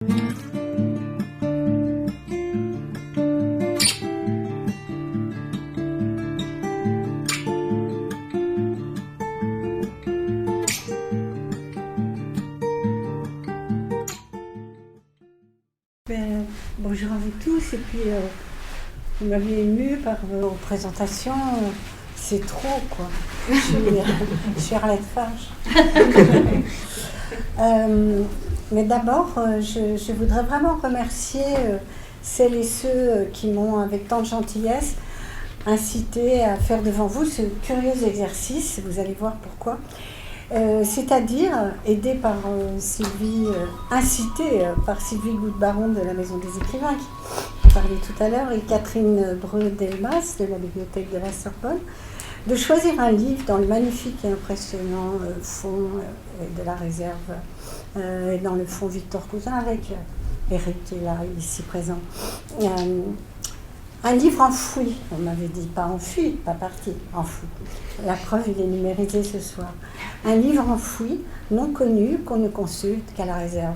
Bonjour à vous tous, et puis vous m'avez ému par vos présentations, c'est trop quoi. Je suis Arlette Farge. Mais d'abord, je voudrais vraiment remercier celles et ceux qui m'ont, avec tant de gentillesse, incité à faire devant vous ce curieux exercice, vous allez voir pourquoi. C'est-à-dire aidé par Sylvie, incité par Sylvie Goutte-Baron de la Maison des Écrivains, qui parlait tout à l'heure, et Catherine Breu-Delmas de la Bibliothèque de la Sorbonne, de choisir un livre dans le magnifique et impressionnant fond de la réserve, et dans le fond Victor Cousin, avec Eric qui est là, ici présent. Un livre enfoui, on m'avait dit, pas enfui, pas parti, enfoui. La preuve, il est numérisé ce soir. Un livre enfoui, non connu, qu'on ne consulte qu'à la réserve,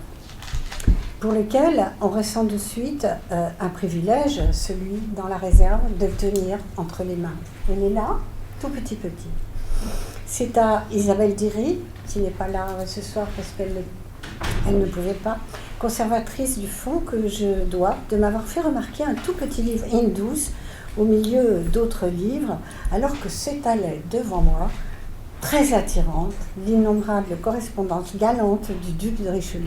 pour lequel on ressent de suite un privilège, celui dans la réserve, de le tenir entre les mains. Elle est là, tout petit. C'est à Isabelle Diry, qui n'est pas là ce soir parce qu'elle ne pouvait pas, conservatrice du fonds, que je dois de m'avoir fait remarquer un tout petit livre Indus au milieu d'autres livres, alors que s'étalait devant moi, très attirante, l'innombrable correspondance galante du duc de Richelieu.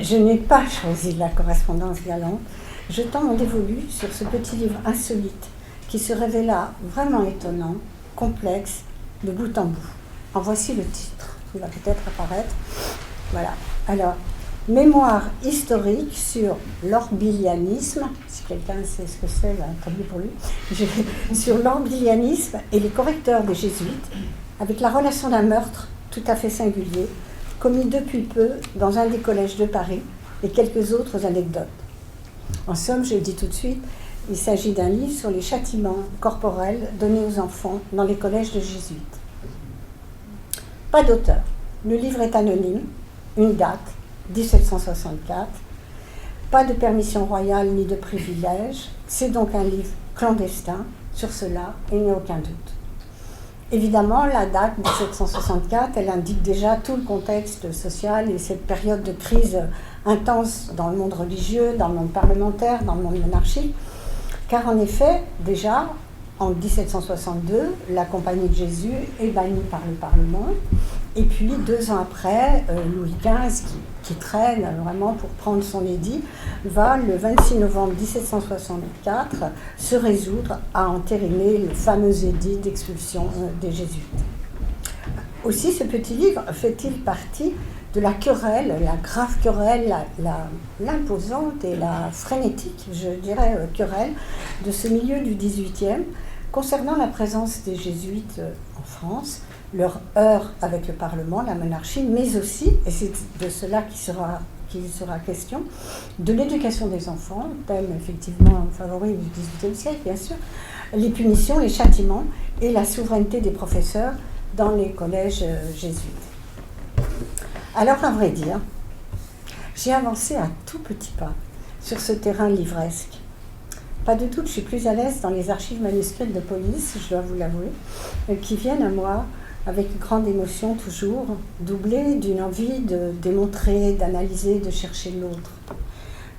Je n'ai pas choisi la correspondance galante, jetant mon dévolu sur ce petit livre insolite qui se révéla vraiment étonnant, complexe, de bout en bout. En voici le titre, qui va peut-être apparaître. Voilà. Alors, mémoire historique sur l'orbilianisme, si quelqu'un sait ce que c'est, tant mieux pour lui, sur l'orbilianisme et les correcteurs des jésuites, avec la relation d'un meurtre tout à fait singulier, commis depuis peu dans un des collèges de Paris, et quelques autres anecdotes. En somme, je le dis tout de suite, il s'agit d'un livre sur les châtiments corporels donnés aux enfants dans les collèges de jésuites. Pas d'auteur. Le livre est anonyme, une date, 1764, pas de permission royale ni de privilège, c'est donc un livre clandestin, sur cela il n'y a aucun doute. Évidemment, la date 1764, elle indique déjà tout le contexte social et cette période de crise intense dans le monde religieux, dans le monde parlementaire, dans le monde monarchique, car en effet, déjà, en 1762, la Compagnie de Jésus est bannie par le Parlement. Et puis, 2 ans après, Louis XV, qui traîne vraiment pour prendre son édit, va, le 26 novembre 1764, se résoudre à entériner le fameux édit d'expulsion des Jésuites. Aussi, ce petit livre fait-il partie de la querelle, la grave querelle, l'imposante et la frénétique, je dirais, querelle de ce milieu du XVIIIe, concernant la présence des Jésuites en France, leur heurt avec le Parlement, la monarchie, mais aussi, et c'est de cela qu'il sera question, de l'éducation des enfants, thème effectivement favori du XVIIIe siècle, bien sûr, les punitions, les châtiments et la souveraineté des professeurs dans les collèges jésuites. Alors, à vrai dire, j'ai avancé à tout petit pas sur ce terrain livresque. Pas de doute, je suis plus à l'aise dans les archives manuscrites de police, je dois vous l'avouer, qui viennent à moi avec grande émotion toujours, doublée d'une envie de démontrer, d'analyser, de chercher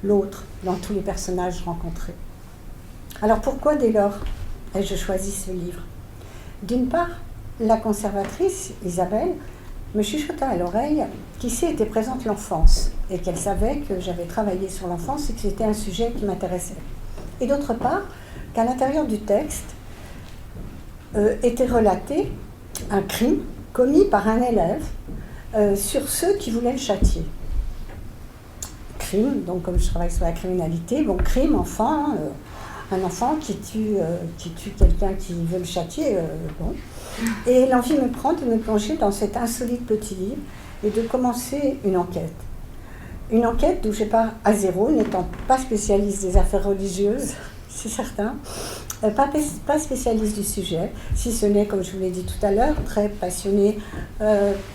l'autre dans tous les personnages rencontrés. Alors pourquoi dès lors ai-je choisi ce livre ? D'une part, la conservatrice, Isabelle, me chuchota à l'oreille qu'ici était présente l'enfance et qu'elle savait que j'avais travaillé sur l'enfance et que c'était un sujet qui m'intéressait. Et d'autre part, qu'à l'intérieur du texte était relaté un crime commis par un élève sur ceux qui voulaient le châtier. Crime, donc comme je travaille sur la criminalité, bon, crime, enfant, un enfant qui tue quelqu'un qui veut le châtier, bon. Et l'envie me prend de me plonger dans cet insolite petit livre et de commencer une enquête. Une enquête d'où je pars à zéro, n'étant pas spécialiste des affaires religieuses, c'est certain, pas spécialiste du sujet, si ce n'est, comme je vous l'ai dit tout à l'heure, très passionnée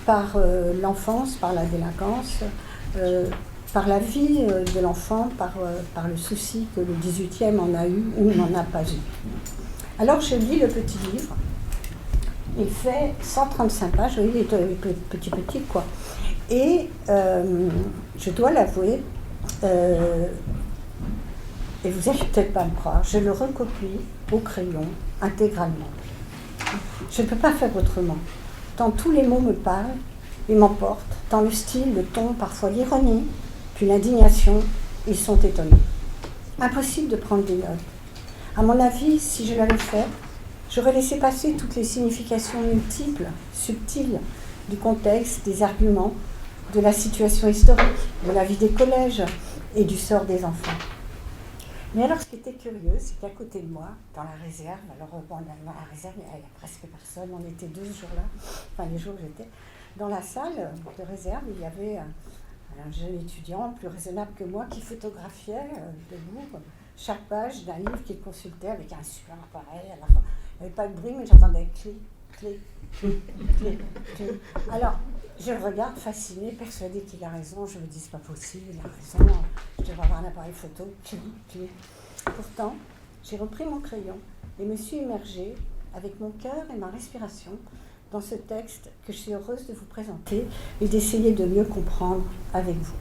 par l'enfance, par la délinquance, par la vie de l'enfant, par le souci que le 18e en a eu ou n'en a pas eu. Alors je lis le petit livre. Il fait 135 pages, vous voyez, il est petit quoi. Et je dois l'avouer, et vous n'allez peut-être pas me croire, je le recopie au crayon intégralement. Je ne peux pas faire autrement. Tant tous les mots me parlent et m'emportent, tant le style, le ton, parfois l'ironie, puis l'indignation, ils sont étonnés. Impossible de prendre des notes. À mon avis, si je l'avais fait, j'aurais laissé passer toutes les significations multiples, subtiles, du contexte, des arguments, de la situation historique, de la vie des collèges et du sort des enfants. Mais alors, ce qui était curieux, c'est qu'à côté de moi, dans la réserve, alors bon, dans la réserve, il n'y a presque personne, on était 2 ce jour-là, enfin les jours où j'étais, dans la salle de réserve, il y avait un jeune étudiant plus raisonnable que moi qui photographiait debout chaque page d'un livre qu'il consultait avec un super appareil. Alors, il n'y avait pas de bruit, mais j'entendais clic, clic, clic, clic, clic. Alors, je le regarde fasciné, persuadée qu'il a raison. Je me dis, c'est pas possible, il a raison. Je devrais avoir un appareil photo. Clic, clic. Pourtant, j'ai repris mon crayon et me suis immergée avec mon cœur et ma respiration dans ce texte que je suis heureuse de vous présenter et d'essayer de mieux comprendre avec vous.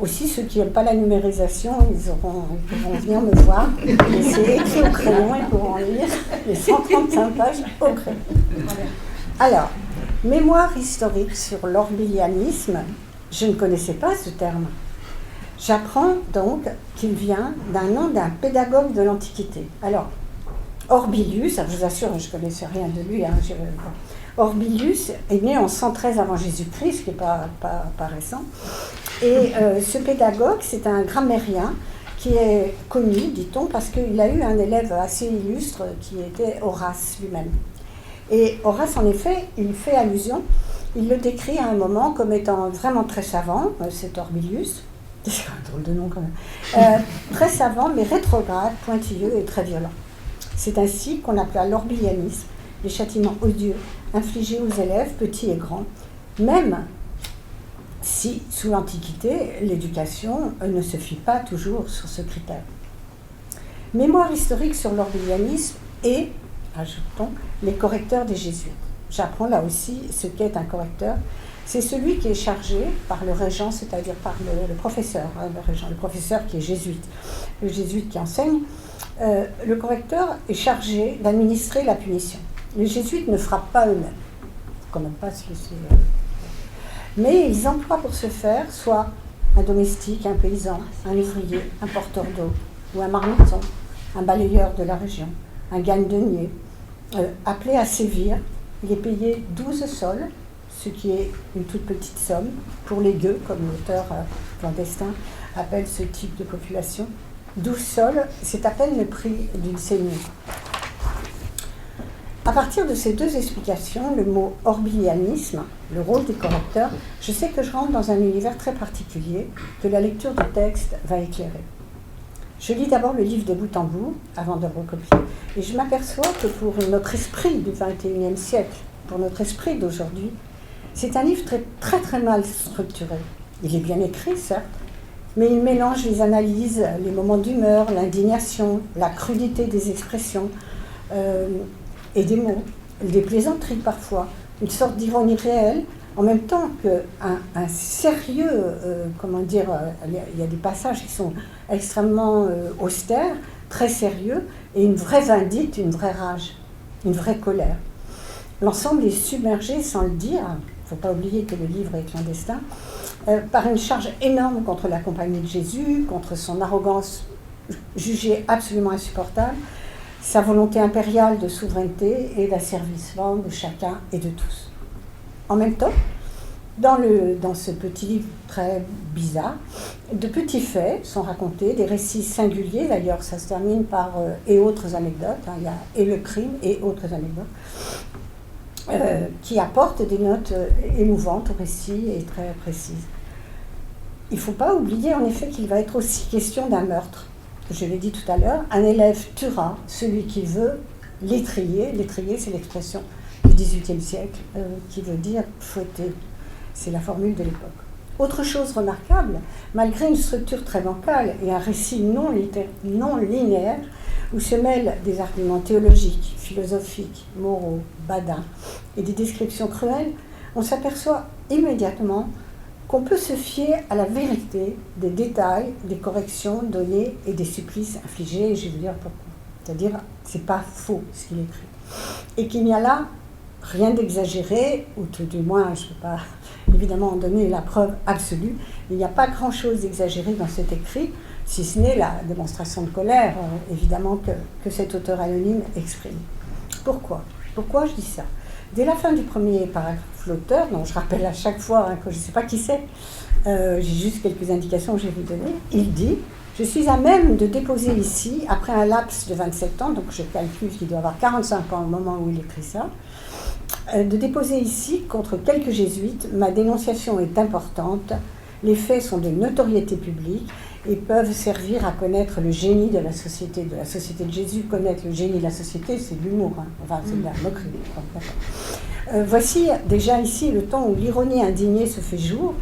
Aussi, ceux qui n'aiment pas la numérisation, ils pourront venir me voir. Et c'est écrit au crayon, ils pourront lire les 135 pages au crayon. Alors, mémoire historique sur l'orbilianisme, je ne connaissais pas ce terme. J'apprends donc qu'il vient d'un nom d'un pédagogue de l'Antiquité. Alors, Orbilius, je vous assure, je ne connaissais rien de lui, Orbilius est né en 113 avant Jésus-Christ, ce qui n'est pas récent. Et ce pédagogue, c'est un grammairien qui est connu, dit-on, parce qu'il a eu un élève assez illustre qui était Horace lui-même. Et Horace, en effet, il fait allusion, il le décrit à un moment comme étant vraiment très savant, cet Orbilius, c'est un drôle de nom quand même, très savant, mais rétrograde, pointilleux et très violent. C'est ainsi qu'on appela l'orbilianisme, les châtiments odieux infligés aux élèves, petits et grands, même si, sous l'Antiquité, l'éducation ne se fit pas toujours sur ce critère. Mémoire historique sur l'orbilianisme et, ajoutons, les correcteurs des jésuites. J'apprends là aussi ce qu'est un correcteur. C'est celui qui est chargé par le régent, c'est-à-dire par le professeur, le professeur qui est jésuite, le jésuite qui enseigne. Le correcteur est chargé d'administrer la punition. Les jésuites ne frappent pas eux-mêmes, quand même pas ce que c'est. Mais ils emploient pour ce faire soit un domestique, un paysan, un ouvrier, un porteur d'eau, ou un marmiton, un balayeur de la région, un gagne-denier, appelé à sévir. Il est payé 12 sols, ce qui est une toute petite somme, pour les gueux, comme l'auteur clandestin appelle ce type de population. 12 sols, c'est à peine le prix d'une saignée. À partir de ces 2 explications, le mot orbilianisme, le rôle des correcteurs, je sais que je rentre dans un univers très particulier que la lecture du texte va éclairer. Je lis d'abord le livre de bout en bout, avant de recopier, et je m'aperçois que pour notre esprit du XXIe siècle, pour notre esprit d'aujourd'hui, c'est un livre très, très, très mal structuré. Il est bien écrit, certes, mais il mélange les analyses, les moments d'humeur, l'indignation, la crudité des expressions, et des mots, des plaisanteries parfois, une sorte d'ironie réelle, en même temps qu'un sérieux, il y a des passages qui sont extrêmement austères, très sérieux, et une vraie vindicte, une vraie rage, une vraie colère. L'ensemble est submergé, sans le dire, il ne faut pas oublier que le livre est clandestin, par une charge énorme contre la compagnie de Jésus, contre son arrogance jugée absolument insupportable, sa volonté impériale de souveraineté et d'asservissement de chacun et de tous. En même temps, dans ce petit livre très bizarre, de petits faits sont racontés, des récits singuliers, d'ailleurs ça se termine par et autres anecdotes, il y a et le crime et autres anecdotes, qui apportent des notes émouvantes au récit et très précises. Il ne faut pas oublier en effet qu'il va être aussi question d'un meurtre. Je l'ai dit tout à l'heure, un élève tuera celui qui veut l'étrier. L'étrier, c'est l'expression du XVIIIe siècle qui veut dire fouetter. C'est la formule de l'époque. Autre chose remarquable, malgré une structure très bancale et un récit non linéaire, où se mêlent des arguments théologiques, philosophiques, moraux, badins et des descriptions cruelles, on s'aperçoit immédiatement qu'on peut se fier à la vérité des détails, des corrections données et des supplices infligés, et je vais vous dire pourquoi. C'est-à-dire, c'est pas faux ce qu'il écrit. Et qu'il n'y a là rien d'exagéré, ou tout du moins, je ne peux pas évidemment en donner la preuve absolue, il n'y a pas grand-chose d'exagéré dans cet écrit, si ce n'est la démonstration de colère, évidemment, que cet auteur anonyme exprime. Pourquoi ? Pourquoi je dis ça ? Dès la fin du premier paragraphe, l'auteur, dont je rappelle à chaque fois que je ne sais pas qui c'est, j'ai juste quelques indications que je vais vous donner, il dit « Je suis à même de déposer ici, après un laps de 27 ans, donc je calcule qu'il doit avoir 45 ans au moment où il écrit ça, de déposer ici, contre quelques jésuites, ma dénonciation est importante, les faits sont de notoriété publique et peuvent servir à connaître le génie de la société de Jésus. Connaître le génie de la société, c'est de l'humour, hein. Enfin c'est de la moquerie. Voici déjà ici le temps où l'ironie indignée se fait jour,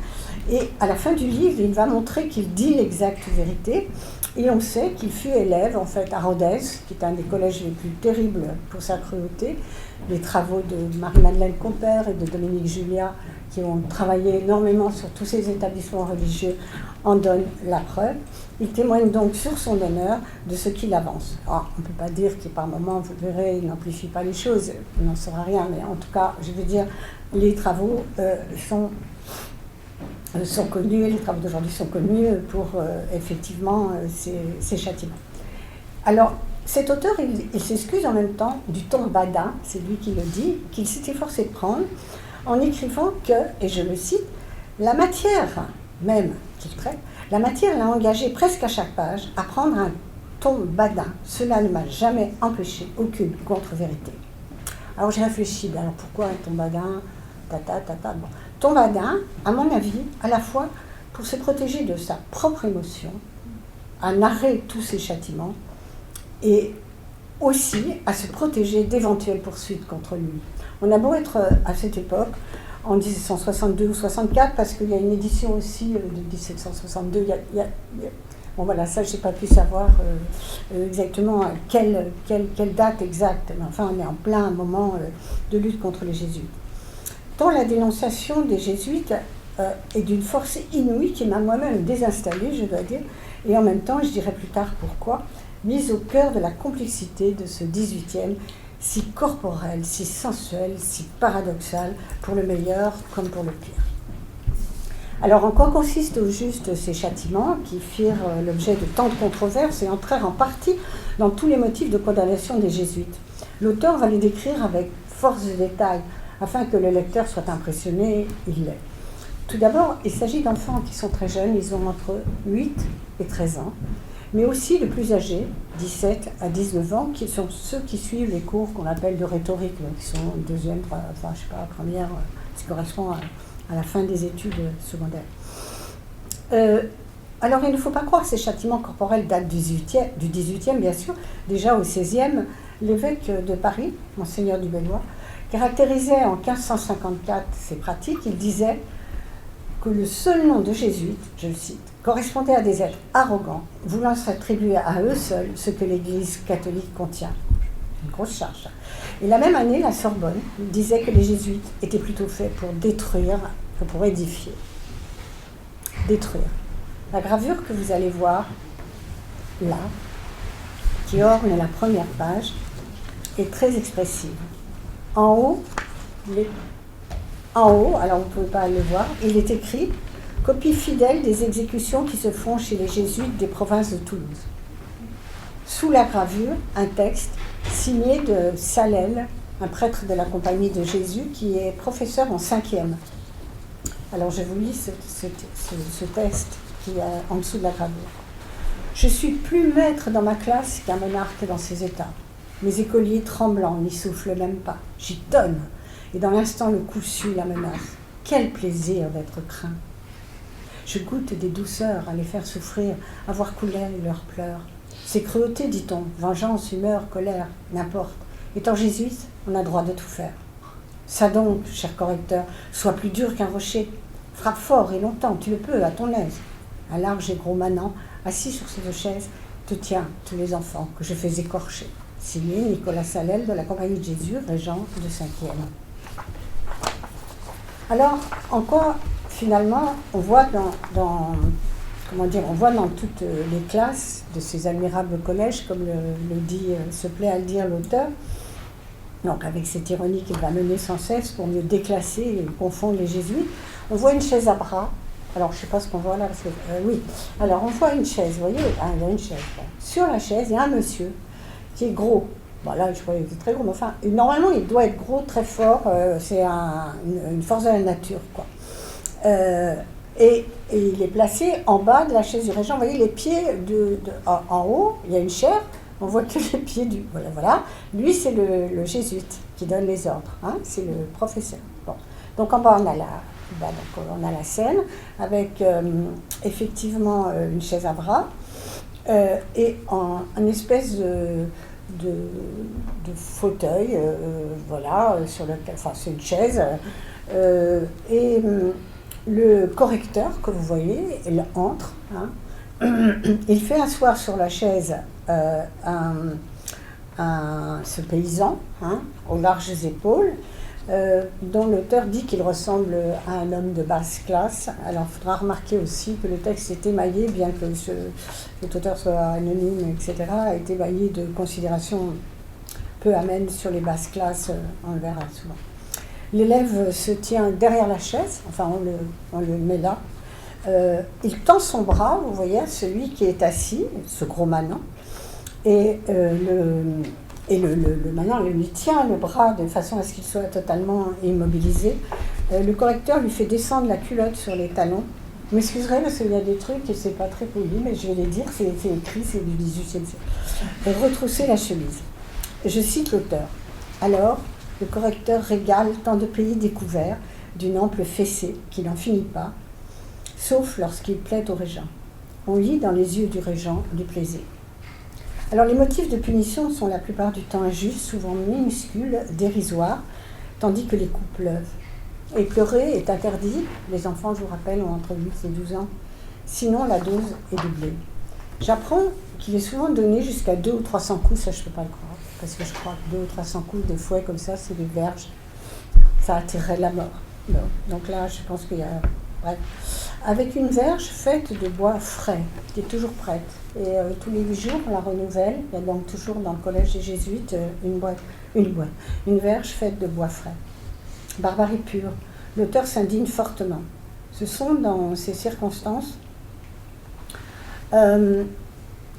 et à la fin du livre, il va montrer qu'il dit l'exacte vérité, et on sait qu'il fut élève en fait à Rodez, qui est un des collèges les plus terribles pour sa cruauté. Les travaux de Marie-Madeleine Compère et de Dominique Julia, qui ont travaillé énormément sur tous ces établissements religieux, en donnent la preuve. Il témoigne donc sur son honneur de ce qu'il avance. Alors, on ne peut pas dire qu'il, par moments, vous verrez, il n'amplifie pas les choses, il n'en saura rien, mais en tout cas, je veux dire, les travaux sont connus, les travaux d'aujourd'hui sont connus pour effectivement ces châtiments. Alors, cet auteur, il s'excuse en même temps du ton badin, c'est lui qui le dit, qu'il s'est efforcé de prendre en écrivant que, et je le cite, la matière même qu'il traite, la matière l'a engagé presque à chaque page à prendre un ton badin. Cela ne m'a jamais empêché aucune contre-vérité. Alors j'ai réfléchi, alors pourquoi un ton badin, bon. Ton badin, à mon avis, à la fois pour se protéger de sa propre émotion, à narrer tous ses châtiments, et aussi à se protéger d'éventuelles poursuites contre lui. On a beau être à cette époque, en 1762 ou 64, parce qu'il y a une édition aussi de 1762, bon voilà, ça je n'ai pas pu savoir exactement quelle date exacte, mais enfin on est en plein moment de lutte contre les jésuites. Tant la dénonciation des jésuites est d'une force inouïe qui m'a moi-même désinstallée, je dois dire, et en même temps, je dirai plus tard pourquoi, mise au cœur de la complexité de ce 18e, si corporel, si sensuel, si paradoxal, pour le meilleur comme pour le pire. Alors, en quoi consistent au juste ces châtiments qui firent l'objet de tant de controverses et entrèrent en partie dans tous les motifs de condamnation des jésuites ? L'auteur va les décrire avec force de détail, afin que le lecteur soit impressionné, il l'est. Tout d'abord, il s'agit d'enfants qui sont très jeunes, ils ont entre 8 et 13 ans, mais aussi les plus âgés, 17 à 19 ans, qui sont ceux qui suivent les cours qu'on appelle de rhétorique, donc qui sont deuxième, enfin je sais pas, première, ce qui correspond à la fin des études secondaires. Alors il ne faut pas croire que ces châtiments corporels datent du 18e, bien sûr. Déjà au 16e, l'évêque de Paris, Monseigneur du Bellois, caractérisait en 1554 ces pratiques. Il disait que le seul nom de jésuite, je le cite, correspondait à des êtres arrogants, voulant s'attribuer à eux seuls ce que l'Église catholique contient. Une grosse charge. Et la même année, la Sorbonne disait que les jésuites étaient plutôt faits pour détruire que pour édifier. Détruire. La gravure que vous allez voir là, qui orne la première page, est très expressive. En haut, alors vous ne pouvez pas le voir, il est écrit « Copie fidèle des exécutions qui se font chez les jésuites des provinces de Toulouse ». Sous la gravure, un texte signé de Salel, un prêtre de la Compagnie de Jésus, qui est professeur en 5e. Alors je vous lis ce texte qui est en dessous de la gravure. « Je suis plus maître dans ma classe qu'un monarque dans ses états. Mes écoliers tremblants n'y soufflent même pas. J'y tonne, et dans l'instant le coup suit la menace. Quel plaisir d'être craint. Je goûte des douceurs à les faire souffrir, à voir couler leurs pleurs. C'est cruauté, dit-on, vengeance, humeur, colère, n'importe. Étant jésuite, on a droit de tout faire. Ça donc, cher correcteur, sois plus dur qu'un rocher. frappe fort et longtemps, tu le peux, à ton aise. Un large et gros manant, assis sur cette chaise, te tient, tous les enfants, que je fais écorcher. Signé Nicolas Salel de la Compagnie de Jésus, régent de 5e. Alors, en quoi, finalement, on voit on voit dans toutes les classes de ces admirables collèges, comme se plaît à le dire l'auteur, donc avec cette ironie qu'il va mener sans cesse pour mieux déclasser et confondre les jésuites, on voit une chaise à bras. Alors, je ne sais pas ce qu'on voit là, parce que, oui. Alors, on voit une chaise, vous voyez, il y a une chaise. Bon. Sur la chaise, il y a un monsieur qui est gros. Bon, là, je crois qu'il est très gros, mais enfin, normalement, il doit être gros, très fort. C'est une force de la nature, quoi. Et il est placé en bas de la chaise du régent. Vous voyez, les pieds en haut, il y a une chaire. On voit que les pieds du... Voilà. Lui, c'est le jésuite qui donne les ordres. Hein, c'est le professeur. Bon. Donc, en bas, on a la scène avec effectivement une chaise à bras et une espèce de fauteuil, sur lequel, enfin c'est une chaise, et le correcteur que vous voyez, il entre, hein, il fait asseoir sur la chaise ce paysan, hein, aux larges épaules, dont l'auteur dit qu'il ressemble à un homme de basse classe. Alors il faudra remarquer aussi que le texte est émaillé, bien que cet auteur soit anonyme, etc., a été émaillé de considérations peu amènes sur les basses classes, on le verra souvent. L'élève se tient derrière la chaise, enfin on le met là, il tend son bras, vous voyez, celui qui est assis, ce gros manant, et le manant lui tient le bras de façon à ce qu'il soit totalement immobilisé. Le correcteur lui fait descendre la culotte sur les talons. Vous m'excuserez parce qu'il y a des trucs et c'est pas très poli, mais je vais les dire, c'est écrit, c'est du XVIIIe siècle. Et retrousser la chemise. Je cite l'auteur. Alors, le correcteur régale tant de pays découverts d'une ample fessée qui n'en finit pas, sauf lorsqu'il plaît au régent. On lit dans les yeux du régent du plaisir. Alors les motifs de punition sont la plupart du temps injustes, souvent minuscules, dérisoires, tandis que les coups pleuvent. Et pleurer est interdit, les enfants, je vous rappelle, ont entre 8 et 12 ans, sinon la dose est doublée. J'apprends qu'il est souvent donné jusqu'à 200 ou 300 coups, ça je ne peux pas le croire, parce que je crois que 200 ou 300 coups de fouet comme ça, c'est des verges, ça attirerait la mort. Bon, donc là, je pense qu'il y a... Bref. Avec une verge faite de bois frais, qui est toujours prête. Et tous les 8 jours, on la renouvelle. Il y a donc toujours dans le collège des jésuites une verge faite de bois frais. Barbarie pure. L'auteur s'indigne fortement. Ce sont dans ces circonstances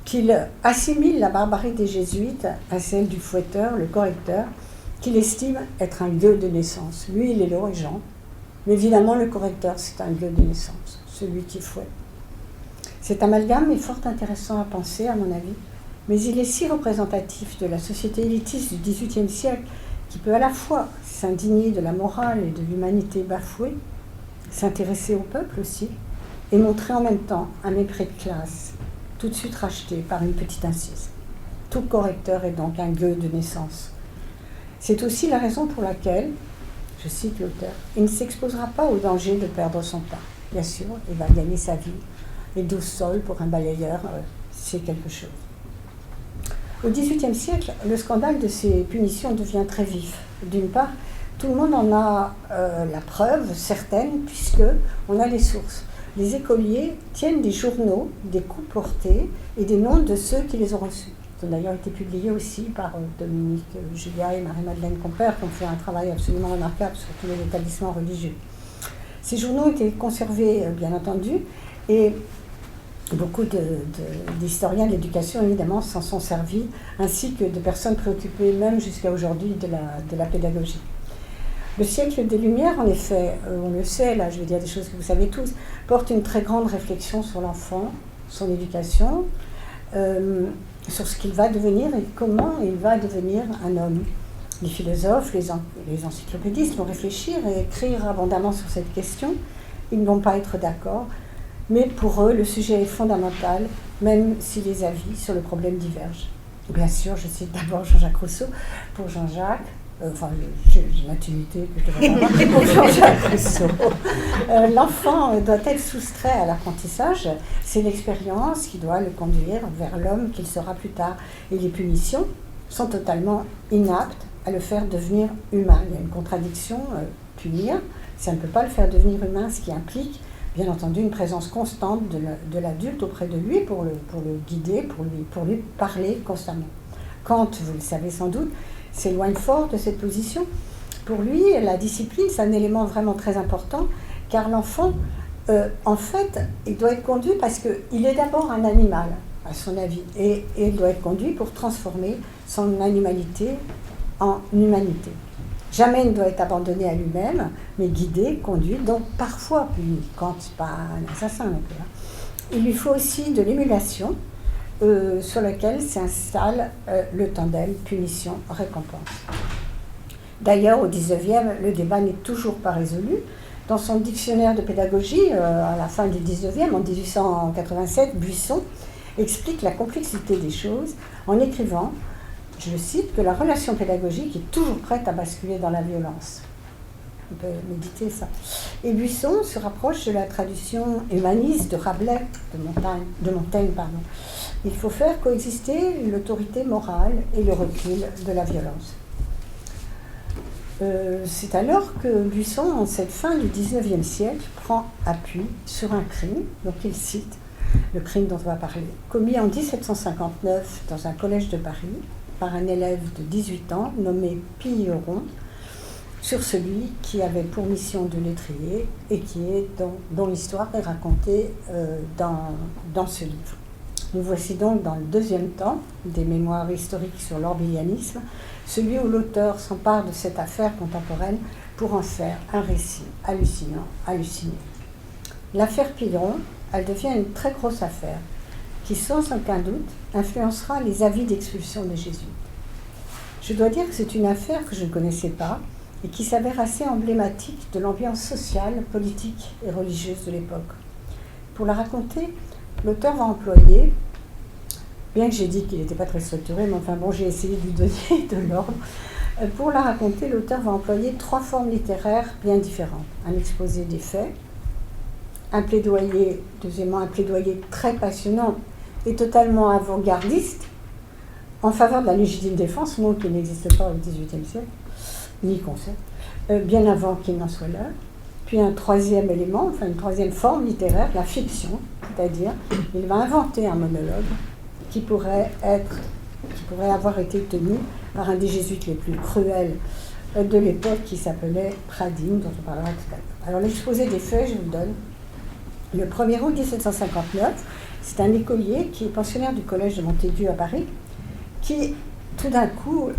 qu'il assimile la barbarie des jésuites à celle du fouetteur, le correcteur, qu'il estime être un gueux de naissance. Lui, il est le régent. Mais évidemment, le correcteur, c'est un gueux de naissance, celui qui fouette. Cet amalgame est fort intéressant à penser, à mon avis, mais il est si représentatif de la société élitiste du XVIIIe siècle qui peut à la fois s'indigner de la morale et de l'humanité bafouée, s'intéresser au peuple aussi, et montrer en même temps un mépris de classe, tout de suite racheté par une petite incise. Tout correcteur est donc un gueux de naissance. C'est aussi la raison pour laquelle, je cite l'auteur, il ne s'exposera pas au danger de perdre son temps. Bien sûr, il va gagner sa vie. Et 12 sols pour un balayeur, c'est quelque chose. Au XVIIIe siècle, le scandale de ces punitions devient très vif. D'une part, tout le monde en a la preuve certaine, puisqu'on a les sources. Les écoliers tiennent des journaux, des coups portés et des noms de ceux qui les ont reçus. Ils ont d'ailleurs été publiés aussi par Dominique Julia et Marie-Madeleine Compère, qui ont fait un travail absolument remarquable sur tous les établissements religieux. Ces journaux ont été conservés, bien entendu, et beaucoup d'historiens de l'éducation, évidemment, s'en sont servis, ainsi que de personnes préoccupées, même jusqu'à aujourd'hui, de la pédagogie. Le siècle des Lumières, en effet, on le sait, là je vais dire des choses que vous savez tous, porte une très grande réflexion sur l'enfant, son éducation, sur ce qu'il va devenir et comment il va devenir un homme. Les philosophes, les encyclopédistes vont réfléchir et écrire abondamment sur cette question. Ils ne vont pas être d'accord, mais pour eux, le sujet est fondamental, même si les avis sur le problème divergent. Bien sûr, je cite d'abord Jean-Jacques Rousseau. Pour Jean-Jacques, l'intimité que je devrais avoir pour Jean-Jacques Rousseau. L'enfant doit être soustrait à l'apprentissage, c'est l'expérience qui doit le conduire vers l'homme qu'il sera plus tard. Et les punitions sont totalement inaptes à le faire devenir humain. Il y a une contradiction, punir, ça ne peut pas le faire devenir humain, ce qui implique bien entendu une présence constante de l'adulte auprès de lui pour le guider, pour lui parler constamment. Kant, vous le savez sans doute, s'éloigne fort de cette position. Pour lui, la discipline, c'est un élément vraiment très important, car l'enfant, en fait, il doit être conduit parce qu'il est d'abord un animal, à son avis, et il doit être conduit pour transformer son animalité en humanité. Jamais il ne doit être abandonné à lui-même, mais guidé, conduit, donc parfois puni, quand c'est pas un assassin non plus. Il lui faut aussi de l'émulation, sur lequel s'installe le tandem punition-récompense. D'ailleurs, au XIXe, le débat n'est toujours pas résolu. Dans son dictionnaire de pédagogie, à la fin du XIXe, en 1887, Buisson explique la complexité des choses en écrivant, je le cite, que la relation pédagogique est toujours prête à basculer dans la violence. On peut méditer ça. Et Buisson se rapproche de la tradition humaniste de Rabelais, de Montaigne. Il faut faire coexister l'autorité morale et le recul de la violence. C'est alors que Buisson, en cette fin du XIXe siècle, prend appui sur un crime, donc il cite le crime dont on va parler, commis en 1759 dans un collège de Paris par un élève de 18 ans nommé Pilleron, sur celui qui avait pour mission de l'étrier et dont l'histoire est racontée dans ce livre. Nous voici donc dans le deuxième temps des mémoires historiques sur l'orbilianisme, celui où l'auteur s'empare de cette affaire contemporaine pour en faire un récit halluciné. L'affaire Pilleron, elle devient une très grosse affaire qui, sans aucun doute, influencera les avis d'expulsion des jésuites. Je dois dire que c'est une affaire que je ne connaissais pas et qui s'avère assez emblématique de l'ambiance sociale, politique et religieuse de l'époque. Pour la raconter, l'auteur va employer, bien que j'ai dit qu'il n'était pas très structuré, mais enfin bon, j'ai essayé de lui donner de l'ordre. Pour la raconter, l'auteur va employer 3 formes littéraires bien différentes. Un exposé des faits, un plaidoyer, deuxièmement un plaidoyer très passionnant et totalement avant-gardiste en faveur de la légitime défense, mot qui n'existe pas au XVIIIe siècle, ni concept, bien avant qu'il n'en soit là. Puis un troisième élément, enfin une troisième forme littéraire, la fiction, c'est-à-dire il va inventer un monologue qui pourrait avoir été tenu par un des jésuites les plus cruels de l'époque qui s'appelait Pradine, dont on parlera tout à l'heure. Alors l'exposé des faits, je vous le donne. Le 1er août 1759, c'est un écolier qui est pensionnaire du collège de Montaigu à Paris, qui tout d'un coup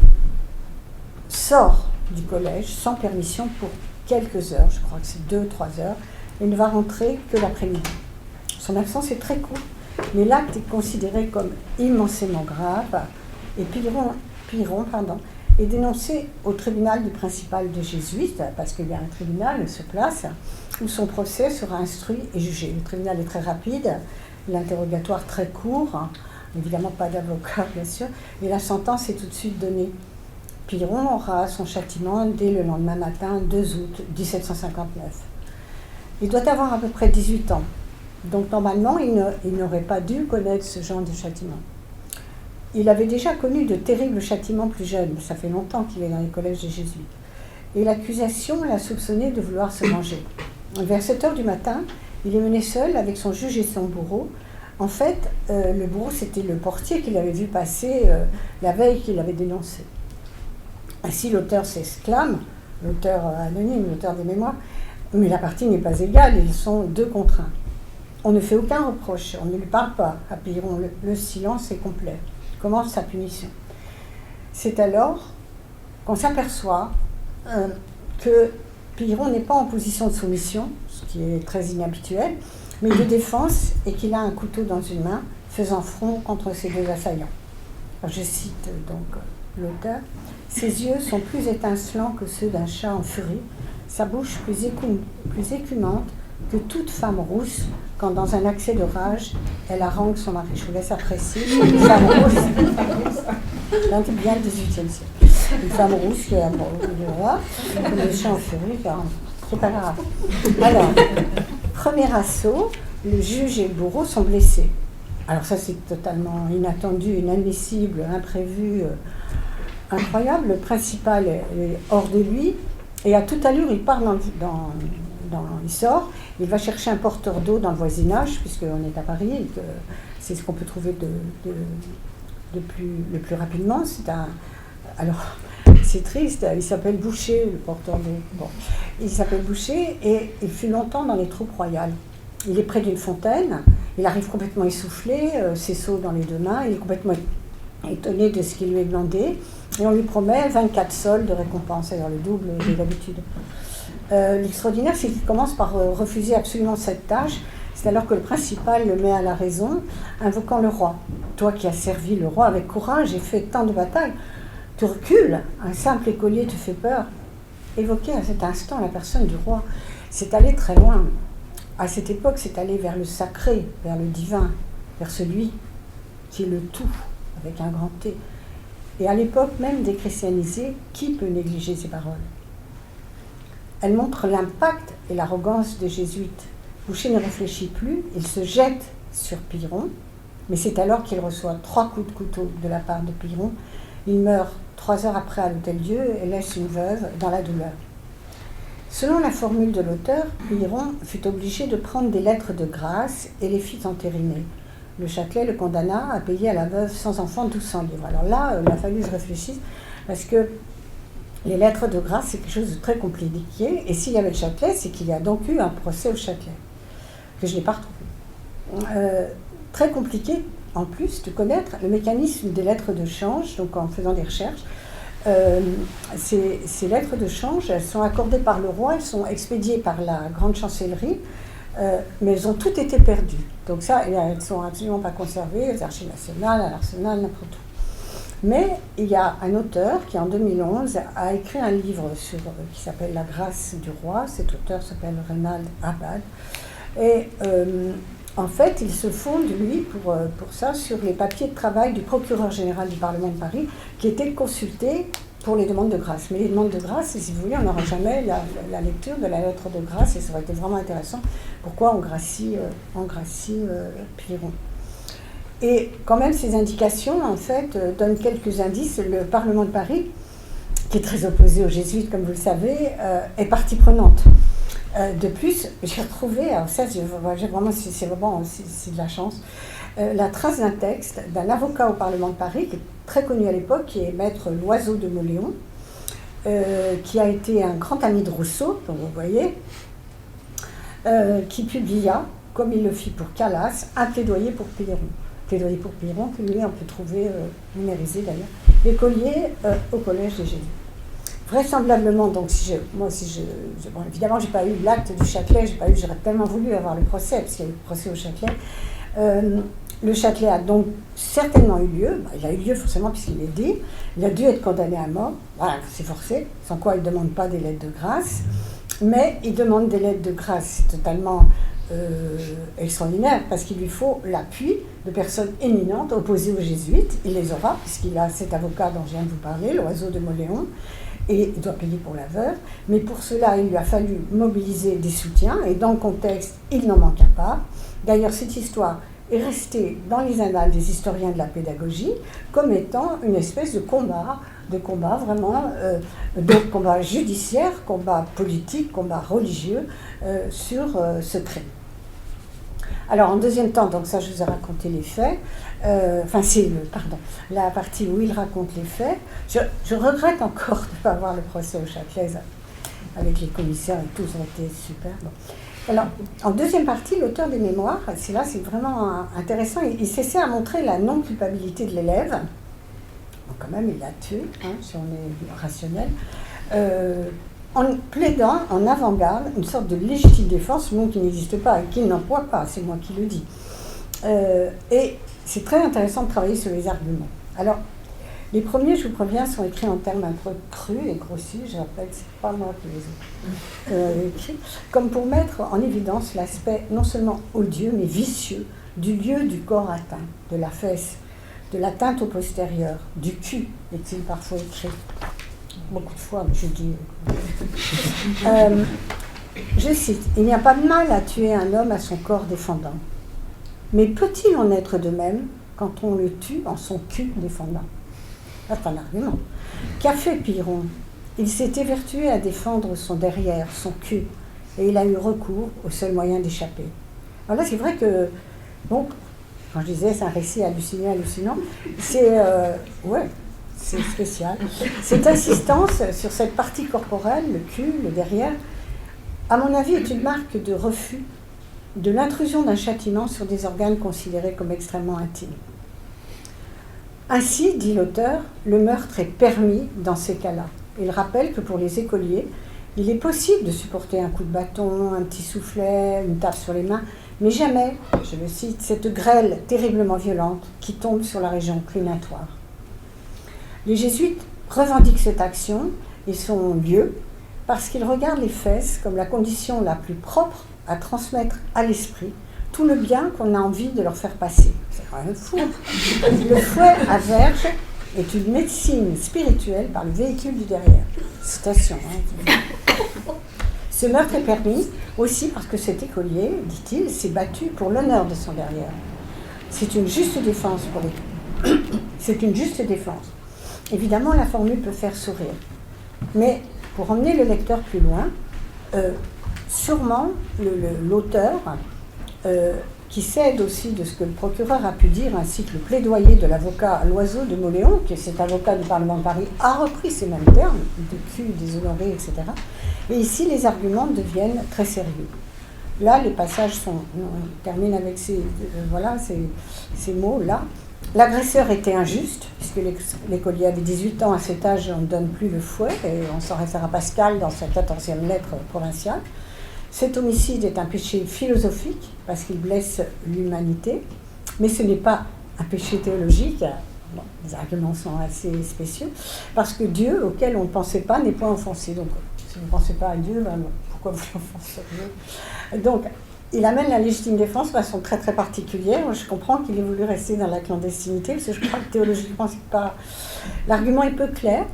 sort du collège sans permission pour quelques heures, je crois que c'est 2-3 heures, et ne va rentrer que l'après-midi. Son absence est très courte, mais l'acte est considéré comme immensément grave, et Pilleron est dénoncé au tribunal du principal de jésuites, parce qu'il y a un tribunal sur place, où son procès sera instruit et jugé. Le tribunal est très rapide, l'interrogatoire très court, évidemment pas d'avocat bien sûr, mais la sentence est tout de suite donnée. Pilleron aura son châtiment dès le lendemain matin, 2 août 1759. Il doit avoir à peu près 18 ans, donc normalement il n'aurait pas dû connaître ce genre de châtiment. Il avait déjà connu de terribles châtiments plus jeunes, ça fait longtemps qu'il est dans les collèges des jésuites. Et l'accusation l'a soupçonné de vouloir se venger. Vers 7 heures du matin, il est mené seul avec son juge et son bourreau. En fait, le bourreau, c'était le portier qu'il avait vu passer la veille qu'il avait dénoncé. Ainsi, l'auteur s'exclame, l'auteur anonyme, l'auteur des mémoires, mais la partie n'est pas égale, ils sont 2 contre 1. On ne fait aucun reproche, on ne lui parle pas à Pilleron, le silence est complet. Il commence sa punition. C'est alors qu'on s'aperçoit que Pilleron n'est pas en position de soumission, ce qui est très inhabituel, mais de défense, et qu'il a un couteau dans une main, faisant front contre ses 2 assaillants. Alors, je cite donc l'auteur. Ses yeux sont plus étincelants que ceux d'un chat en furie, sa bouche plus écumante que toute femme rousse quand, dans un accès de rage, elle harangue son mari. Je vous laisse apprécier. Femme rousse, bien le XVIIIe siècle. une femme rousse qui est amoureuse de roi, le méchant furieux, c'est pas grave. Alors, premier assaut, le juge et le bourreau sont blessés. Alors ça, c'est totalement inattendu, inadmissible, imprévu, incroyable. Le principal est hors de lui, et à toute allure, il part il sort, il va chercher un porteur d'eau dans le voisinage, puisqu'on est à Paris, et que c'est ce qu'on peut trouver le plus rapidement. Alors, c'est triste, il s'appelle Boucher, le porteur d'eau. Bon, il s'appelle Boucher, et il fut longtemps dans les troupes royales. Il est près d'une fontaine, il arrive complètement essoufflé, ses seaux dans les deux mains, il est complètement étonné de ce qui lui est demandé, et on lui promet 24 sols de récompense, c'est-à-dire le double de d'habitude. L'extraordinaire, c'est qu'il commence par refuser absolument cette tâche. C'est alors que le principal le met à la raison, invoquant le roi. Toi qui as servi le roi avec courage et fait tant de batailles, tu recules, un simple écolier te fait peur. Évoquer à cet instant la personne du roi, c'est aller très loin. À cette époque, c'est aller vers le sacré, vers le divin, vers celui qui est le tout, avec un grand T. Et à l'époque même déchristianisée, qui peut négliger ces paroles? Elles montrent l'impact et l'arrogance des jésuites. Boucher ne réfléchit plus, il se jette sur Pyrrhon, mais c'est alors qu'il reçoit 3 coups de couteau de la part de Pyrrhon. Il meurt 3 heures après à l'Hôtel-Dieu et laisse une veuve dans la douleur. Selon la formule de l'auteur, Pyrrhon fut obligé de prendre des lettres de grâce et les fit entériner. Le Châtelet le condamna à payer à la veuve sans enfant 1200 livres. Alors là, il a fallu que je réfléchisse, parce que les lettres de grâce, c'est quelque chose de très compliqué, et s'il y avait le Châtelet, c'est qu'il y a donc eu un procès au Châtelet, que je n'ai pas retrouvé. Très compliqué, en plus, de connaître le mécanisme des lettres de change, donc en faisant des recherches. Ces lettres de change, elles sont accordées par le roi, elles sont expédiées par la grande chancellerie, mais elles ont toutes été perdues. Donc ça, elles ne sont absolument pas conservées aux archives nationales, à l'Arsenal, n'importe où. Mais il y a un auteur qui, en 2011, a écrit un livre qui s'appelle « La grâce du roi ». Cet auteur s'appelle Reynald Abad. Et en fait, il se fonde, lui, pour ça, sur les papiers de travail du procureur général du Parlement de Paris, qui étaient consultés pour les demandes de grâce. Mais les demandes de grâce, si vous voulez, on n'aura jamais la lecture de la lettre de grâce, et ça aurait été vraiment intéressant. Pourquoi on gracie Pyrrhon? Et quand même, ces indications, en fait, donnent quelques indices. Le Parlement de Paris, qui est très opposé aux jésuites, comme vous le savez, est partie prenante. De plus, j'ai retrouvé, alors ça, c'est de la chance, la trace d'un texte d'un avocat au Parlement de Paris, qui est très connu à l'époque, qui est maître Loiseau de Mauléon, qui a été un grand ami de Rousseau, comme vous voyez, qui publia, comme il le fit pour Calas, un plaidoyer pour Pyrrhon. Plaidoyer pour Pyrrhon, que lui, on peut trouver numérisé d'ailleurs, l'écolier au Collège des Jésuites. Vraisemblablement, donc, bon, évidemment, je n'ai pas eu l'acte du Châtelet, j'aurais tellement voulu avoir le procès, parce qu'il y a eu le procès au Châtelet. Le Châtelet a donc certainement eu lieu, il a eu lieu forcément puisqu'il est dit, il a dû être condamné à mort, voilà, c'est forcé, sans quoi il ne demande pas des lettres de grâce, mais il demande des lettres de grâce totalement extraordinaire, parce qu'il lui faut l'appui de personnes éminentes opposées aux jésuites. Il les aura, puisqu'il a cet avocat dont je viens de vous parler, Loiseau de Mauléon, et il doit payer pour la veuve. Mais pour cela, il lui a fallu mobiliser des soutiens, et dans le contexte, il n'en manqua pas. D'ailleurs, cette histoire est restée dans les annales des historiens de la pédagogie comme étant une espèce de combat vraiment, de combat judiciaire, combat politique, combat religieux sur ce crime. Alors, en deuxième temps, donc ça, je vous ai raconté les faits. La partie où il raconte les faits. Je regrette encore de ne pas avoir le procès au Châtelet avec les commissaires et tout, ça a été super. Bon. Alors, en deuxième partie, l'auteur des mémoires, c'est vraiment intéressant. Il s'essaie à montrer la non-culpabilité de l'élève. Donc, quand même, il l'a tué, si on est rationnel. En plaidant en avant-garde une sorte de légitime défense, mot qui n'existe pas et qu'il n'emploie pas, c'est moi qui le dis. Et c'est très intéressant de travailler sur les arguments. Alors, les premiers, je vous préviens, sont écrits en termes un peu crus et grossiers, je rappelle, c'est pas moi qui les ai écrits, comme pour mettre en évidence l'aspect non seulement odieux, mais vicieux du lieu du corps atteint, de la fesse, de l'atteinte au postérieur, du cul, est-il parfois écrit. beaucoup de fois, mais je dis... je cite, « Il n'y a pas de mal à tuer un homme à son corps défendant. Mais peut-il en être de même quand on le tue en son cul défendant ?» C'est un argument. Qu'a fait Pyrrhon? Il s'est évertué à défendre son derrière, son cul, et il a eu recours au seul moyen d'échapper. Alors là, c'est vrai que, bon, quand je disais c'est un récit hallucinant, c'est c'est spécial. Cette insistance sur cette partie corporelle, le cul, le derrière, à mon avis, est une marque de refus de l'intrusion d'un châtiment sur des organes considérés comme extrêmement intimes. Ainsi, dit l'auteur, le meurtre est permis dans ces cas-là. Il rappelle que pour les écoliers, il est possible de supporter un coup de bâton, un petit soufflet, une tape sur les mains, mais jamais, je le cite, cette grêle terriblement violente qui tombe sur la région clinatoire. Les jésuites revendiquent cette action et son lieu parce qu'ils regardent les fesses comme la condition la plus propre à transmettre à l'esprit tout le bien qu'on a envie de leur faire passer. C'est quand même fou. Le fouet à verge est une médecine spirituelle par le véhicule du derrière. Citation. Ce meurtre est permis aussi parce que cet écolier, dit-il, s'est battu pour l'honneur de son derrière. C'est une juste défense pour les... C'est une juste défense. Évidemment, la formule peut faire sourire. Mais pour emmener le lecteur plus loin, sûrement l'auteur, qui s'aide aussi de ce que le procureur a pu dire, ainsi que le plaidoyer de l'avocat Loiseau de Mauléon, qui est cet avocat du Parlement de Paris, a repris ces mêmes termes, de cul, déshonoré, etc. Et ici, les arguments deviennent très sérieux. Là, les passages terminent avec ces mots-là. L'agresseur était injuste, puisque l'écolier avait 18 ans à cet âge, on ne donne plus le fouet, et on s'en réfère à Pascal dans sa 14e lettre provinciale. Cet homicide est un péché philosophique, parce qu'il blesse l'humanité, mais ce n'est pas un péché théologique. Bon, les arguments sont assez spéciaux, parce que Dieu, auquel on ne pensait pas, n'est point offensé. Donc, si vous ne pensez pas à Dieu, ben, pourquoi vous l'offenseriez? Donc, il amène la légitime défense de façon très très particulière. Je comprends qu'il ait voulu rester dans la clandestinité, parce que je crois que théologiquement, c'est pas... L'argument est peu clair,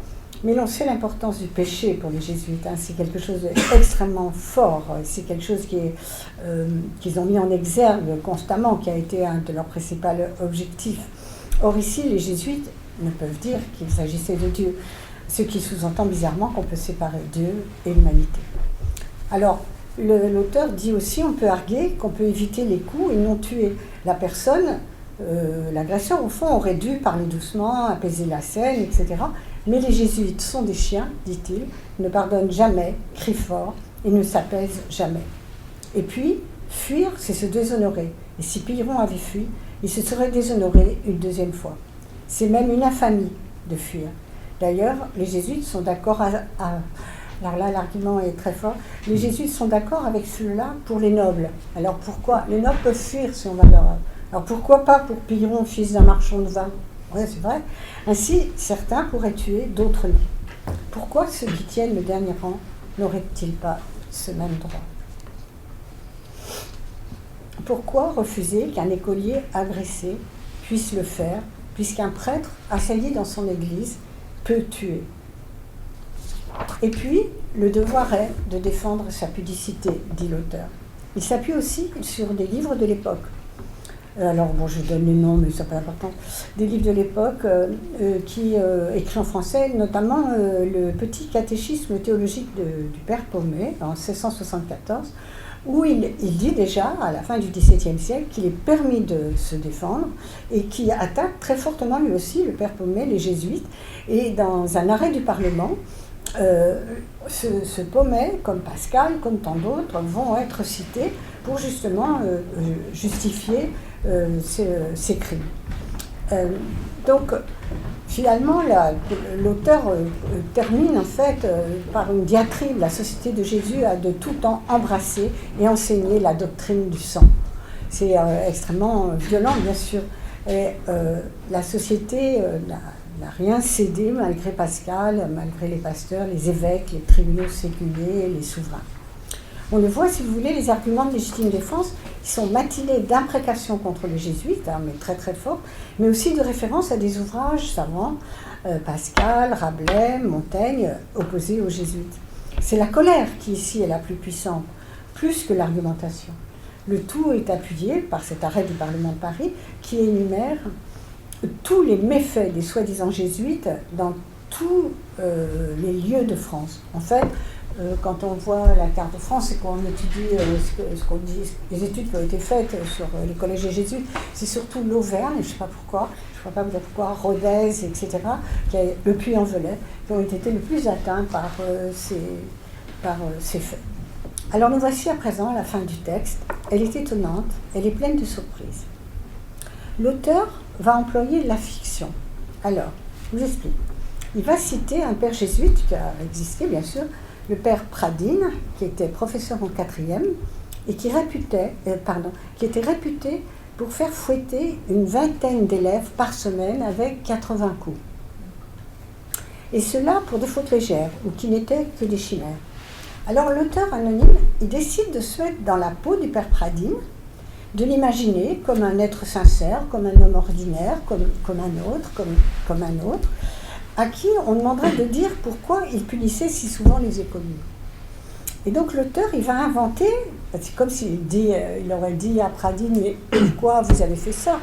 mais l'on sait l'importance du péché pour les jésuites. C'est quelque chose d'extrêmement fort. C'est quelque chose qu'ils ont mis en exergue constamment, qui a été un de leurs principaux objectifs. Or ici, les jésuites ne peuvent dire qu'il s'agissait de Dieu, ce qui sous-entend bizarrement qu'on peut séparer Dieu et l'humanité. Alors, l'auteur dit aussi, on peut arguer qu'on peut éviter les coups et non tuer la personne. L'agresseur, au fond, aurait dû parler doucement, apaiser la scène, etc. Mais les jésuites sont des chiens, dit-il, ne pardonnent jamais, crient fort et ne s'apaisent jamais. Et puis, fuir, c'est se déshonorer. Et si Pyrrhon avait fui, il se serait déshonoré une deuxième fois. C'est même une infamie de fuir. D'ailleurs, les jésuites sont d'accord alors là, l'argument est très fort. Les jésuites sont d'accord avec cela pour les nobles. Alors pourquoi? Les nobles peuvent fuir si on va leur... Alors pourquoi pas pour Pyrrhon, fils d'un marchand de vin? Oui, c'est vrai. Ainsi, certains pourraient tuer, d'autres non. Pourquoi ceux qui tiennent le dernier rang n'auraient-ils pas ce même droit? Pourquoi refuser qu'un écolier agressé puisse le faire, puisqu'un prêtre assailli dans son église peut tuer? Et puis, le devoir est de défendre sa pudicité, dit l'auteur. Il s'appuie aussi sur des livres de l'époque. Alors, bon, je donne les noms, mais ça n'a pas d'importance. Des livres de l'époque qui écrits en français, notamment le petit catéchisme théologique du Père Paumet, en 1674, où il dit déjà, à la fin du XVIIe siècle, qu'il est permis de se défendre et qui attaque très fortement, lui aussi, le Père Paumet, les jésuites. Et dans un arrêt du Parlement, ce Paumet, comme Pascal, comme tant d'autres, vont être cités pour justement justifier ces crimes. Donc, finalement, l'auteur termine en fait par une diatribe. La Société de Jésus a de tout temps embrassé et enseigné la doctrine du sang. C'est extrêmement violent, bien sûr. Et la société n'a rien cédé malgré Pascal, malgré les pasteurs, les évêques, les tribunaux séculiers, les souverains. On le voit, si vous voulez, les arguments de légitime défense, qui sont matinés d'imprécations contre les jésuites, mais très très fort, mais aussi de références à des ouvrages savants, Pascal, Rabelais, Montaigne, opposés aux jésuites. C'est la colère qui ici est la plus puissante, plus que l'argumentation. Le tout est appuyé par cet arrêt du Parlement de Paris qui énumère tous les méfaits des soi-disant jésuites dans tous les lieux de France. En fait, quand on voit la carte de France et qu'on étudie ce qu'on dit, les études qui ont été faites sur les collèges des jésuites, c'est surtout l'Auvergne, je ne sais pas pourquoi, je ne sais pas vous dire pourquoi, Rodez, etc., le Puy-en-Velay, qui ont été le plus atteints par ces faits. Alors nous voici à présent à la fin du texte. Elle est étonnante, elle est pleine de surprises. L'auteur va employer la fiction. Alors, je vous explique. Il va citer un père jésuite qui a existé, bien sûr, le père Pradines, qui était professeur en 4e et qui était réputé pour faire fouetter une vingtaine d'élèves par semaine avec 80 coups. Et cela pour des fautes légères ou qui n'étaient que des chimères. Alors l'auteur anonyme, il décide de se mettre dans la peau du père Pradines, de l'imaginer comme un être sincère, comme un homme ordinaire, comme un autre, à qui on demanderait de dire pourquoi il punissait si souvent les écoliers. Et donc l'auteur, il va inventer, c'est comme il aurait dit à Pradines, mais pourquoi vous avez fait ça?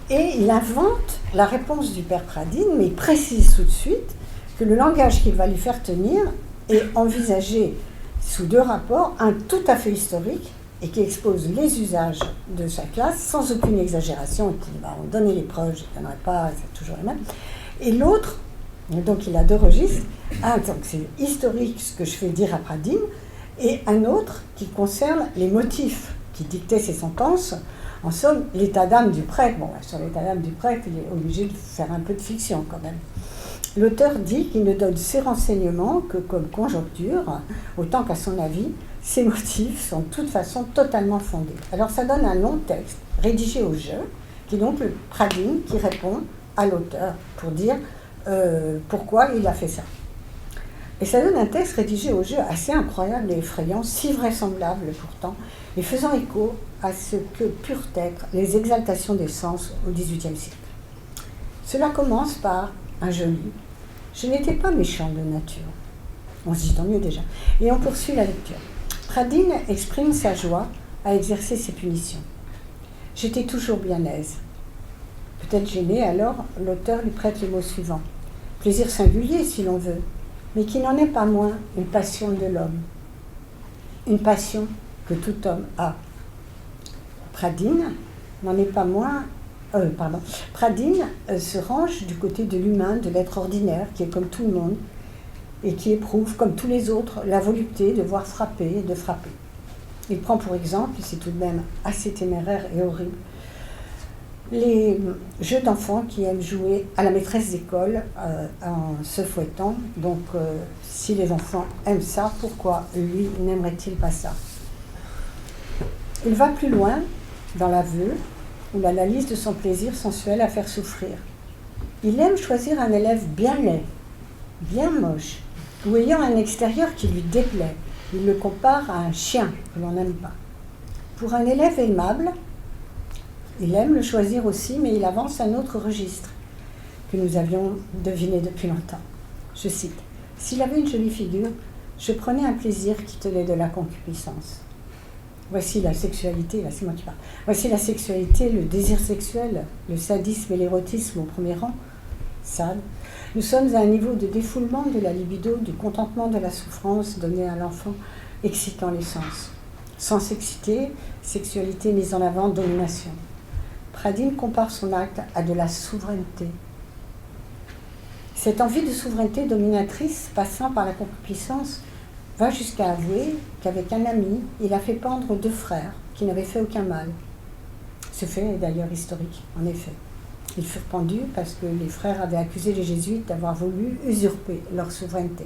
Et il invente la réponse du père Pradines, mais il précise tout de suite que le langage qu'il va lui faire tenir est envisagé sous deux rapports, un tout à fait historique, et qui expose les usages de sa classe sans aucune exagération, et qui va en donner les preuves, je ne donnerai pas, c'est toujours les mêmes. Et l'autre, donc il a deux registres, un donc c'est historique, ce que je fais dire à Pradines, et un autre qui concerne les motifs qui dictaient ses sentences, en somme, l'état d'âme du prêtre. Bon, sur l'état d'âme du prêtre, il est obligé de faire un peu de fiction quand même. L'auteur dit qu'il ne donne ses renseignements que comme conjoncture, autant qu'à son avis, ses motifs sont de toute façon totalement fondés. Alors ça donne un long texte, rédigé au jeu, qui est donc le Pradines qui répond à l'auteur pour dire pourquoi il a fait ça. Et ça donne un texte rédigé au jeu assez incroyable et effrayant, si vraisemblable pourtant, et faisant écho à ce que purent être les exaltations des sens au XVIIIe siècle. Cela commence par un joli « Je n'étais pas méchant de nature ». On se dit tant mieux déjà. Et on poursuit la lecture. Pradines exprime sa joie à exercer ses punitions. « J'étais toujours bien aise ». Peut-être gêné, alors l'auteur lui prête le mot suivant. Plaisir singulier, si l'on veut, mais qui n'en est pas moins une passion de l'homme. Une passion que tout homme a. Pradines n'en est pas moins... Pradines se range du côté de l'humain, de l'être ordinaire, qui est comme tout le monde, et qui éprouve, comme tous les autres, la volupté de voir frapper et de frapper. Il prend pour exemple, c'est tout de même assez téméraire et horrible, les jeux d'enfants qui aiment jouer à la maîtresse d'école en se fouettant. Donc, si les enfants aiment ça, pourquoi lui n'aimerait-il pas ça? Il va plus loin dans l'aveu ou l'analyse de son plaisir sensuel à faire souffrir. Il aime choisir un élève bien laid, bien moche, ou ayant un extérieur qui lui déplaît. Il le compare à un chien que l'on n'aime pas. Pour un élève aimable, il aime le choisir aussi, mais il avance un autre registre que nous avions deviné depuis longtemps. Je cite, « S'il avait une jolie figure, je prenais un plaisir qui tenait de la concupiscence. » Voici la sexualité, là c'est moi qui parle. Voici la sexualité, le désir sexuel, le sadisme et l'érotisme au premier rang. Sade. Nous sommes à un niveau de défoulement de la libido, du contentement de la souffrance donnée à l'enfant, excitant les sens. Sens excité, sexualité mise en avant, domination. Pradines compare son acte à de la souveraineté. Cette envie de souveraineté dominatrice, passant par la concupiscence, va jusqu'à avouer qu'avec un ami, il a fait pendre 2 frères qui n'avaient fait aucun mal. Ce fait est d'ailleurs historique, en effet. Ils furent pendus parce que les frères avaient accusé les jésuites d'avoir voulu usurper leur souveraineté.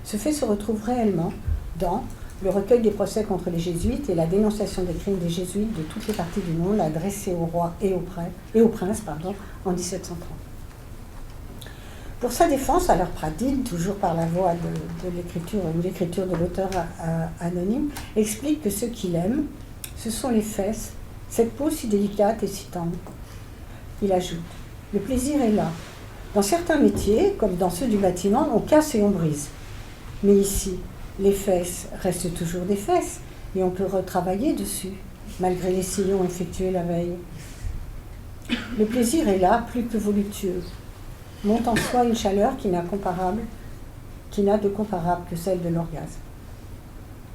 Ce fait se retrouve réellement dans le recueil des procès contre les jésuites et la dénonciation des crimes des jésuites de toutes les parties du monde adressés au roi et au prince en 1730. Pour sa défense, alors Pradines, toujours par la voie de l'écriture de l'auteur anonyme, explique que ce qu'il aime, ce sont les fesses, cette peau si délicate et si tendre. Il ajoute, le plaisir est là. Dans certains métiers, comme dans ceux du bâtiment, on casse et on brise. Mais ici, les fesses restent toujours des fesses et on peut retravailler dessus, malgré les sillons effectués la veille. Le plaisir est là, plus que voluptueux. Monte en soi une chaleur qui n'a de comparable que celle de l'orgasme.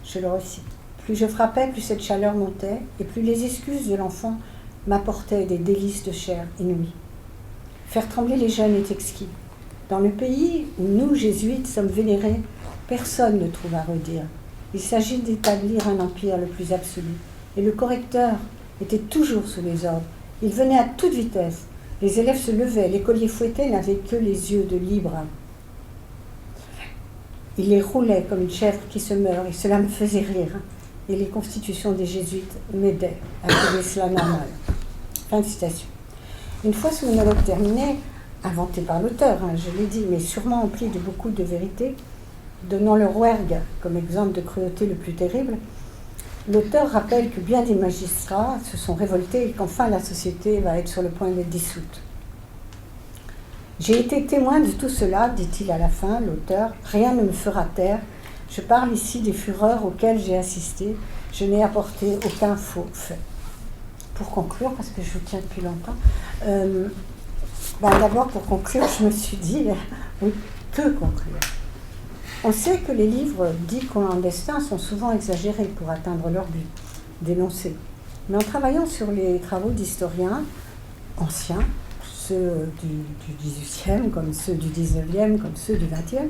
Je le recite. Plus je frappais, plus cette chaleur montait, et plus les excuses de l'enfant m'apportaient des délices de chair inouïes. Faire trembler les jeunes est exquis. Dans le pays où nous, jésuites, sommes vénérés, personne ne trouve à redire. Il s'agit d'établir un empire le plus absolu. Et le correcteur était toujours sous les ordres. Il venait à toute vitesse. Les élèves se levaient, l'écolier fouetté n'avait que les yeux de libre. Il les roulait comme une chèvre qui se meurt, et cela me faisait rire. Et les constitutions des jésuites m'aidaient à trouver cela normal. Fin de citation. Une fois ce monologue terminé, inventé par l'auteur, je l'ai dit, mais sûrement empli de beaucoup de vérité, donnant le rouergue comme exemple de cruauté le plus terrible, l'auteur rappelle que bien des magistrats se sont révoltés et qu'enfin la société va être sur le point d'être dissoute. J'ai été témoin de tout cela, dit-il à la fin, l'auteur. Rien ne me fera taire. Je parle ici des fureurs auxquelles j'ai assisté. Je n'ai apporté aucun faux fait. Pour conclure, parce que je vous tiens depuis longtemps, d'abord pour conclure, je me suis dit, oui, que conclure ? On sait que les livres dits clandestins sont souvent exagérés pour atteindre leur but, dénoncer. Mais en travaillant sur les travaux d'historiens anciens, ceux du XVIIIe, comme ceux du XIXe, comme ceux du XXe,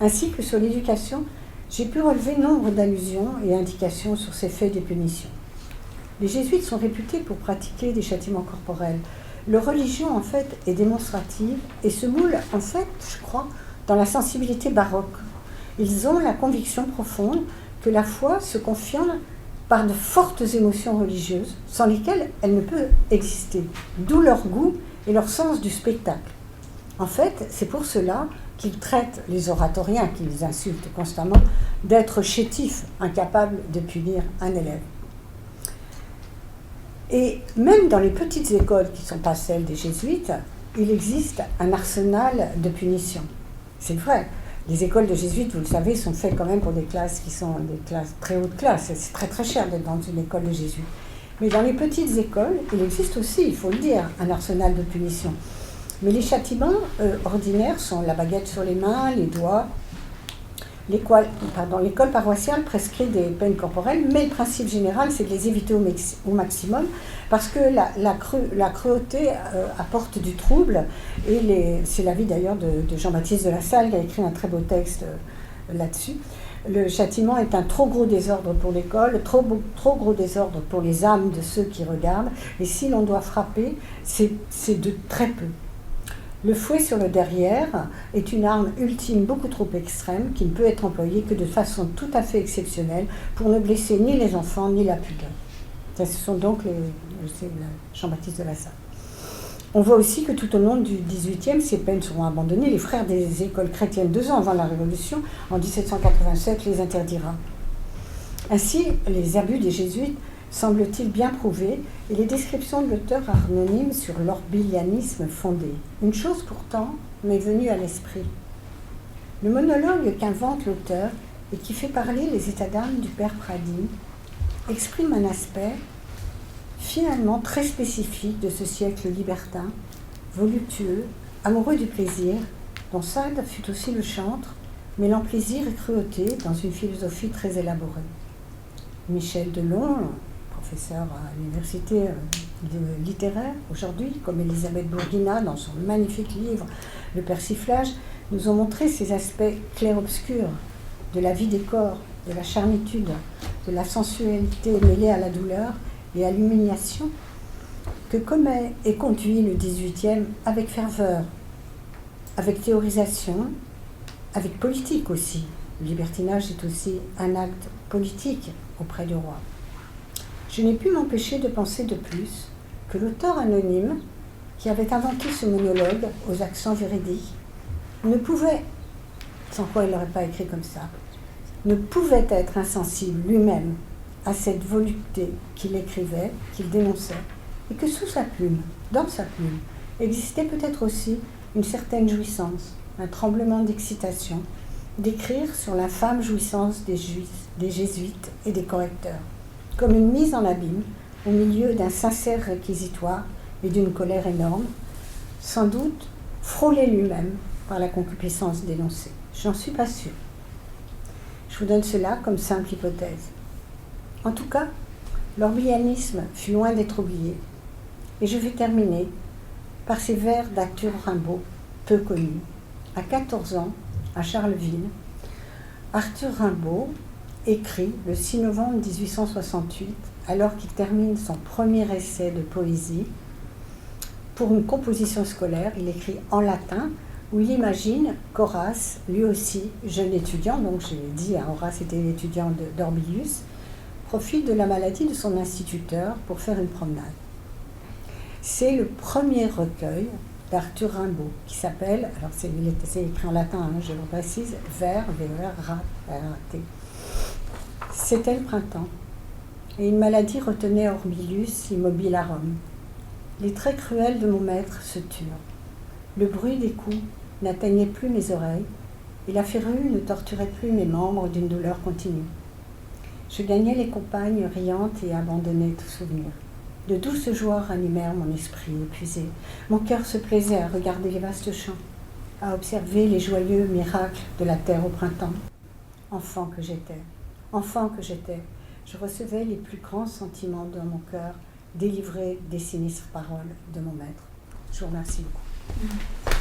ainsi que sur l'éducation, j'ai pu relever nombre d'allusions et indications sur ces faits des punitions. Les jésuites sont réputés pour pratiquer des châtiments corporels. Leur religion, en fait, est démonstrative et se moule, en fait, je crois, dans la sensibilité baroque. Ils ont la conviction profonde que la foi se confirme par de fortes émotions religieuses, sans lesquelles elle ne peut exister, d'où leur goût et leur sens du spectacle. En fait, c'est pour cela qu'ils traitent les oratoriens, qu'ils insultent constamment, d'être chétifs, incapables de punir un élève. Et même dans les petites écoles qui ne sont pas celles des jésuites, il existe un arsenal de punitions. C'est vrai, les écoles de jésuites, vous le savez, sont faites quand même pour des classes qui sont des classes très hautes classes. C'est très très cher d'être dans une école de jésuites. Mais dans les petites écoles, il existe aussi, il faut le dire, un arsenal de punitions. Mais les châtiments ordinaires sont la baguette sur les mains, les doigts. L'école paroissiale prescrit des peines corporelles, mais le principe général, c'est de les éviter au maximum, parce que la cruauté apporte du trouble, et c'est l'avis d'ailleurs de Jean-Baptiste de La Salle, qui a écrit un très beau texte là-dessus. Le châtiment est un trop gros désordre pour l'école, trop gros désordre pour les âmes de ceux qui regardent, et si l'on doit frapper, c'est de très peu. Le fouet sur le derrière est une arme ultime beaucoup trop extrême qui ne peut être employée que de façon tout à fait exceptionnelle pour ne blesser ni les enfants ni la pudeur. Ce sont donc Jean-Baptiste de La Salle. On voit aussi que tout au long du XVIIIe, ces peines seront abandonnées. Les frères des écoles chrétiennes, 2 ans avant la Révolution, en 1787, les interdira. Ainsi, les abus des jésuites semble-t-il bien prouvés, et les descriptions de l'auteur anonyme sur l'orbilianisme fondées. Une chose pourtant m'est venue à l'esprit. Le monologue qu'invente l'auteur et qui fait parler les états d'âme du père Pradines exprime un aspect finalement très spécifique de ce siècle libertin, voluptueux, amoureux du plaisir, dont Sade fut aussi le chantre, mêlant plaisir et cruauté dans une philosophie très élaborée. Michel Delon, professeur à l'université littéraire aujourd'hui, comme Elisabeth Bourguina dans son magnifique livre « Le persiflage », nous ont montré ces aspects clairs-obscurs de la vie des corps, de la charnitude, de la sensualité mêlée à la douleur et à l'humiliation que commet et conduit le XVIIIe avec ferveur, avec théorisation, avec politique aussi. Le libertinage est aussi un acte politique auprès du roi. Je n'ai pu m'empêcher de penser de plus que l'auteur anonyme, qui avait inventé ce monologue aux accents véridiques, ne pouvait, sans quoi il n'aurait pas écrit comme ça, ne pouvait être insensible lui-même à cette volupté qu'il écrivait, qu'il dénonçait, et que sous sa plume, dans sa plume, existait peut-être aussi une certaine jouissance, un tremblement d'excitation, d'écrire sur l'infâme jouissance des jésuites et des correcteurs, comme une mise en abîme au milieu d'un sincère réquisitoire et d'une colère énorme, sans doute frôlé lui-même par la concupiscence dénoncée. J'en suis pas sûre. Je vous donne cela comme simple hypothèse. En tout cas, l'orbianisme fut loin d'être oublié. Et je vais terminer par ces vers d'Arthur Rimbaud, peu connus. À 14 ans, à Charleville, Arthur Rimbaud écrit le 6 novembre 1868, alors qu'il termine son premier essai de poésie, pour une composition scolaire. Il écrit en latin, où il imagine qu'Horace, lui aussi jeune étudiant, donc j'ai dit, Horace était l'étudiant d'Orbilius, profite de la maladie de son instituteur pour faire une promenade. C'est le premier recueil d'Arthur Rimbaud qui s'appelle, alors c'est écrit en latin, hein, je le précise, Vers, V-E-R-A-T. C'était le printemps, et une maladie retenait Orbilius immobile à Rome. Les traits cruels de mon maître se turent. Le bruit des coups n'atteignait plus mes oreilles, et la férue ne torturait plus mes membres d'une douleur continue. Je gagnais les compagnes riantes et abandonnais tout souvenir. De douces joies ranimèrent mon esprit épuisé. Mon cœur se plaisait à regarder les vastes champs, à observer les joyeux miracles de la terre au printemps. Enfant que j'étais, je recevais les plus grands sentiments dans mon cœur, délivrés des sinistres paroles de mon maître. Je vous remercie beaucoup.